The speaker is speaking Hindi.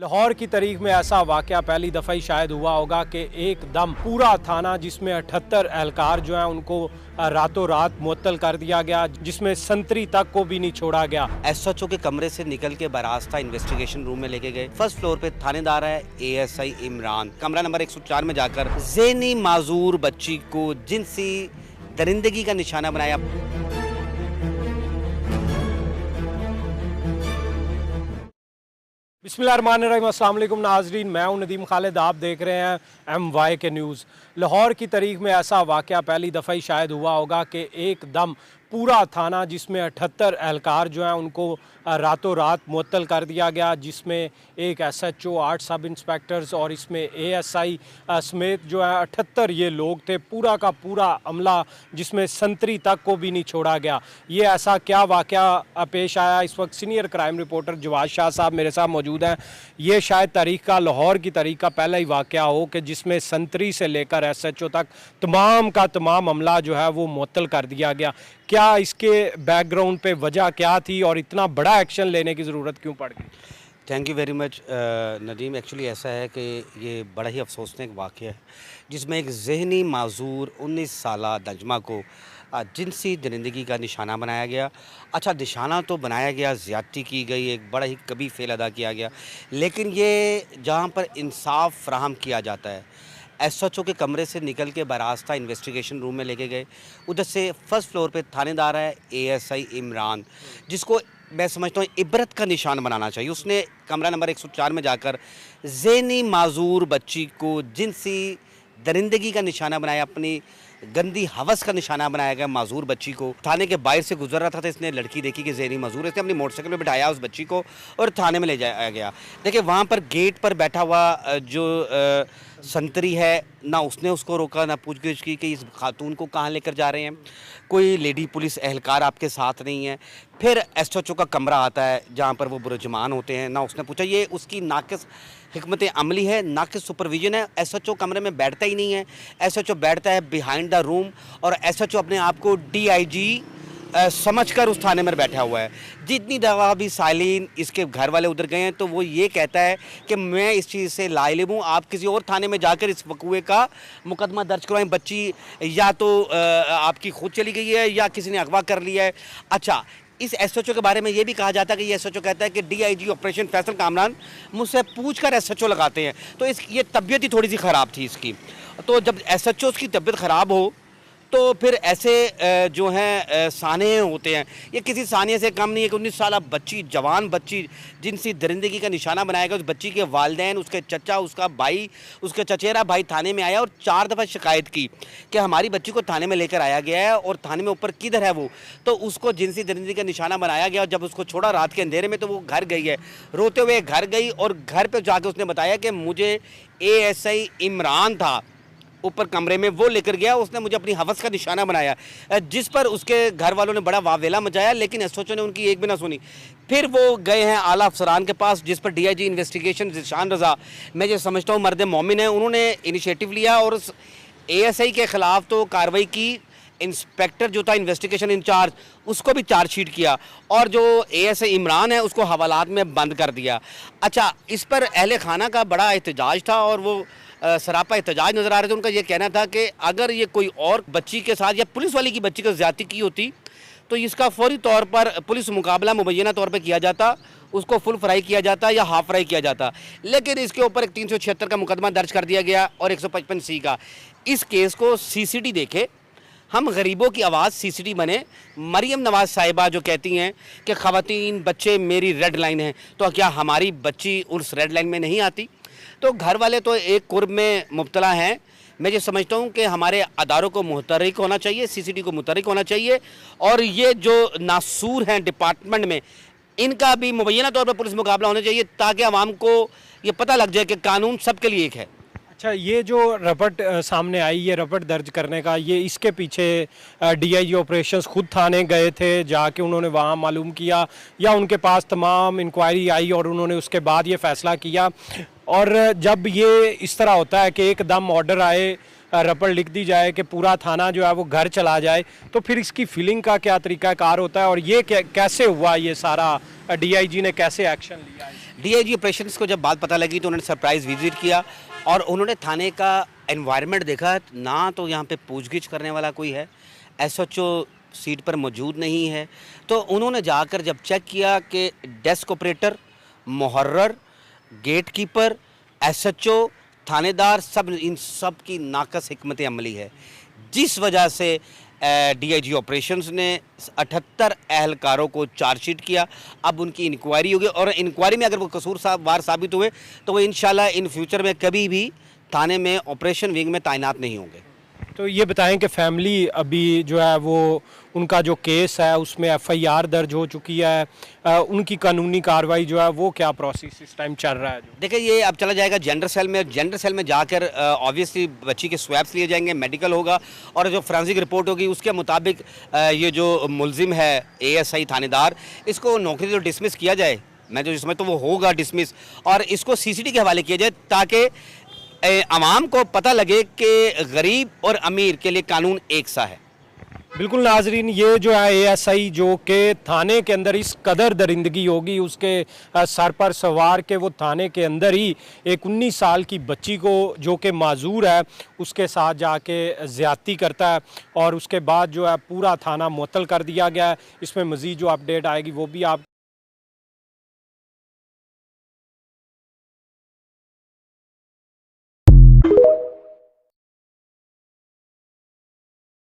लाहौर की तारीख में ऐसा वाक़या पहली दफ़ा ही शायद हुआ होगा कि एकदम पूरा थाना जिसमें 78 एहलकार जो हैं उनको रातों रात मुअत्तल कर दिया गया, जिसमें संतरी तक को भी नहीं छोड़ा गया। एसएचओ के कमरे से निकल के बरास्ता इन्वेस्टिगेशन रूम में लेके गए। फर्स्ट फ्लोर पे थानेदार है एएसआई इमरान। कमरा नंबर 104 में जाकर ज़हनी माजूर बच्ची को जिनसी दरिंदगी का निशाना बनाया। बिस्मिल्लाहिर्रहमानिर्रहीम, अस्सलाम वालेकुम नाजरीन, मैं हूं नदीम खालिद। आप देख रहे हैं MYK न्यूज़। लाहौर की तारीख में ऐसा वाक़या पहली दफ़ा ही शायद हुआ होगा कि एकदम पूरा थाना जिसमें 78 एहलकार जो हैं उनको रातों रात मुअत्तल कर दिया गया, जिसमें एक SHO, 8 सब इंस्पेक्टर्स और इसमें ASI समेत जो है 78 ये लोग थे। पूरा का पूरा अमला जिसमें संतरी तक को भी नहीं छोड़ा गया। ये ऐसा क्या वाक़या पेश आया? इस वक्त senior crime reporter Jawad Shah साहब मेरे साथ मौजूद हैं। ये शायद तारीख का, लाहौर की तारीख का पहला ही वाक़या हो कि जिसमें संतरी से लेकर SHO तक तमाम का तमाम अमला जो है वो मुअत्तल कर दिया गया। क्या इसके बैकग्राउंड पे वजह क्या थी और इतना बड़ा एक्शन लेने की ज़रूरत क्यों पड़ गई? Thank you very much Nadeem. Actually ऐसा है कि ये बड़ा ही अफसोसनाक वाक़या है जिसमें एक ज़हनी माजूर 19 साला नजमा को जिनसी दरिंदगी का निशाना बनाया गया। अच्छा, निशाना तो बनाया गया, ज़्यादती की गई, एक बड़ा ही कभी फेल अदा किया गया, लेकिन ये जहाँ पर इंसाफ फ़राहम किया जाता है, एसएचओ के कमरे से निकल के बरास्ता इन्वेस्टिगेशन रूम में लेके गए। उधर से फर्स्ट फ्लोर पे थानेदार है एएसआई इमरान, जिसको मैं समझता हूँ इबरत का निशान बनाना चाहिए। उसने कमरा नंबर 104 में जाकर ज़हनी माजूर बच्ची को जिनसी दरिंदगी का निशाना बनाया, अपनी गंदी हवस का निशाना बनाया गया माजूर बच्ची को। थाने के बाहर से गुजर रहा था तो इसने लड़की देखी कि ज़हनी माजूर है, इसने अपनी मोटरसाइकिल में बिठाया उस बच्ची को और थाने में ले जाया गया। देखिए, वहाँ पर गेट पर बैठा हुआ जो संतरी है, ना उसने उसको रोका, ना पूछगिछ की कि इस खातून को कहाँ लेकर जा रहे हैं। कोई लेडी पुलिस एहलकार आपके साथ नहीं है। फिर एसएचओ का कमरा आता है जहाँ पर वो बुरजमान होते हैं, ना उसने पूछा। ये उसकी नाकिस हिकमत अमली है, नाकिस सुपरविजन है। एसएचओ कमरे में बैठता ही नहीं है। एसएचओ बैठता है बिहाइंड द रूम और एसएचओ अपने आप को डीआईजी समझकर उस थाने में बैठा हुआ है। जितनी दफ़ा भी साइलिन इसके घर वाले उधर गए हैं तो वो ये कहता है कि मैं इस चीज़ से लाइलिम हूँ, आप किसी और थाने में जाकर इस वकूए का मुकदमा दर्ज करवाएं। बच्ची या तो आपकी खुद चली गई है या किसी ने अगवा कर लिया है। अच्छा, इस एसएचओ के बारे में ये भी कहा जाता है कि ये एसएचओ कहता है कि डीआईजी ऑपरेशन फैसल कामरान मुझसे पूछकर एसएचओ लगाते हैं। तो ये तबीयत ही थोड़ी सी ख़राब थी इसकी। तो जब एसएचओ की तबीयत ख़राब हो तो फिर ऐसे जो हैं साने होते हैं, ये किसी सानिया से कम नहीं है कि 19 साल बच्ची, जवान बच्ची जिनसी दरिंदगी का निशाना बनाया गया। उस बच्ची के वालिदैन, उसके चचा, उसका भाई, उसका चचेरा भाई थाने में आया और 4 दफ़ा शिकायत की कि हमारी बच्ची को थाने में लेकर आया गया है और थाने में ऊपर किधर है वो। तो उसको जिनसी दरिंदगी का निशाना बनाया गया और जब उसको छोड़ा रात के अंधेरे में तो वो घर गई है, रोते हुए घर गई और घर पर जाकर उसने बताया कि मुझे एएसआई इमरान था ऊपर कमरे में, वो लेकर गया, उसने मुझे अपनी हवस का निशाना बनाया, जिस पर उसके घर वालों ने बड़ा वावेला मचाया, लेकिन एसओचओ ने उनकी एक भी ना सुनी। फिर वो गए हैं आला अफसरान के पास, जिस पर डीआईजी इन्वेस्टिगेशन ज़िशान रज़ा, मैं जो समझता हूँ मर्द मोमिन है, उन्होंने इनिशिएटिव लिया और उस एएसआई के ख़िलाफ़ तो कार्रवाई की। इंस्पेक्टर जो था इन्वेस्टिगेशन इंचार्ज, उसको भी चार्जशीट किया और जो एएसआई इमरान है उसको हवालात में बंद कर दिया। अच्छा, इस पर अहले खाना का बड़ा एहतजाज था और वो सरापा एहतजाज नज़र आ रहे थे। उनका ये कहना था कि अगर ये कोई और बच्ची के साथ या पुलिस वाली की बच्ची को ज़्यादती की होती तो इसका फौरी तौर पर पुलिस मुकाबला मुबैना तौर पर किया जाता, उसको फुल फ्राई किया जाता या हाफ फ्राई किया जाता। लेकिन इसके ऊपर एक 376 का मुकदमा दर्ज कर दिया गया और 155C का। इस केस को सीसीडी देखे, हम गरीबों की आवाज़ सीसीडी बने। मरियम नवाज़ साहिबा जो कहती हैं कि ख़वातीन बच्चे मेरी रेड लाइन है, तो क्या हमारी बच्ची उस रेड लाइन में नहीं आती? तो घर वाले तो एक कुर्ब में मुब्तला हैं। मैं ये समझता हूँ कि हमारे अदारों को मुतहर्रिक होना चाहिए, सीसीडी को मुतहर्रिक होना चाहिए और ये जो नासूर हैं डिपार्टमेंट में, इनका भी मुबैना तौर पर पुलिस मुकाबला होना चाहिए ताकि आवाम को ये पता लग जाए कि कानून सबके लिए एक है। अच्छा, ये जो रपट सामने आई, ये रपट दर्ज करने का, ये इसके पीछे डीआईजी ऑपरेशंस खुद थाने गए थे, जाके उन्होंने वहाँ मालूम किया या उनके पास तमाम इंक्वायरी आई और उन्होंने उसके बाद ये फ़ैसला किया? और जब ये इस तरह होता है कि एकदम ऑर्डर आए, रपट लिख दी जाए कि पूरा थाना जो है वो घर चला जाए, तो फिर इसकी फिलिंग का क्या तरीकाकार होता है और ये कैसे हुआ, ये सारा डीआईजी ने कैसे एक्शन लिया? डीआईजी ऑपरेशंस को जब बात पता लगी तो उन्होंने सरप्राइज़ विजिट किया और उन्होंने थाने का एनवायरनमेंट देखा। ना तो यहाँ पे पूछगिछ करने वाला कोई है, एसएचओ सीट पर मौजूद नहीं है। तो उन्होंने जाकर जब चेक किया कि डेस्क ऑपरेटर, मुहर्रर, गेट कीपर, एसएचओ, थानेदार, सब इन सब की नाकस हिकमत अमली है, जिस वजह से डीआईजी ऑपरेशंस ने 78 एहलकारों को चार्जशीट किया। अब उनकी इंक्वायरी होगी और इंक्वायरी में अगर वो कसूरवार साबित हुए तो वो इंशाल्लाह इन फ्यूचर में कभी भी थाने में ऑपरेशन विंग में तैनात नहीं होंगे। तो ये बताएं कि फैमिली अभी जो है वो उनका जो केस है उसमें एफआईआर दर्ज हो चुकी है, उनकी कानूनी कार्रवाई जो है वो क्या प्रोसेस इस टाइम चल रहा है? देखिए, ये अब चला जाएगा जेंडर सेल में। जेंडर सेल में जाकर ऑब्वियसली बच्ची के स्वैब्स लिए जाएंगे, मेडिकल होगा और जो फोरेंसिक रिपोर्ट होगी उसके मुताबिक ये जो मुलजिम है एएसआई थानेदार, इसको नौकरी तो डिसमिस किया जाए। मैं जो इसमें तो वो होगा डिसमिस और इसको सीसीटी के हवाले किया जाए ताकि आवाम को पता लगे कि गरीब और अमीर के लिए कानून एक सा है। बिल्कुल नाजरीन, ये जो है एएसआई जो कि थाने के अंदर इस कदर दरिंदगी होगी उसके सर पर सवार के वो थाने के अंदर ही एक 19 साल की बच्ची को जो कि माजूर है उसके साथ जाके ज़्यादती करता है और उसके बाद जो है पूरा थाना मुअत्तल कर दिया गया है। इसमें मज़ीद जो अपडेट आएगी वो भी आप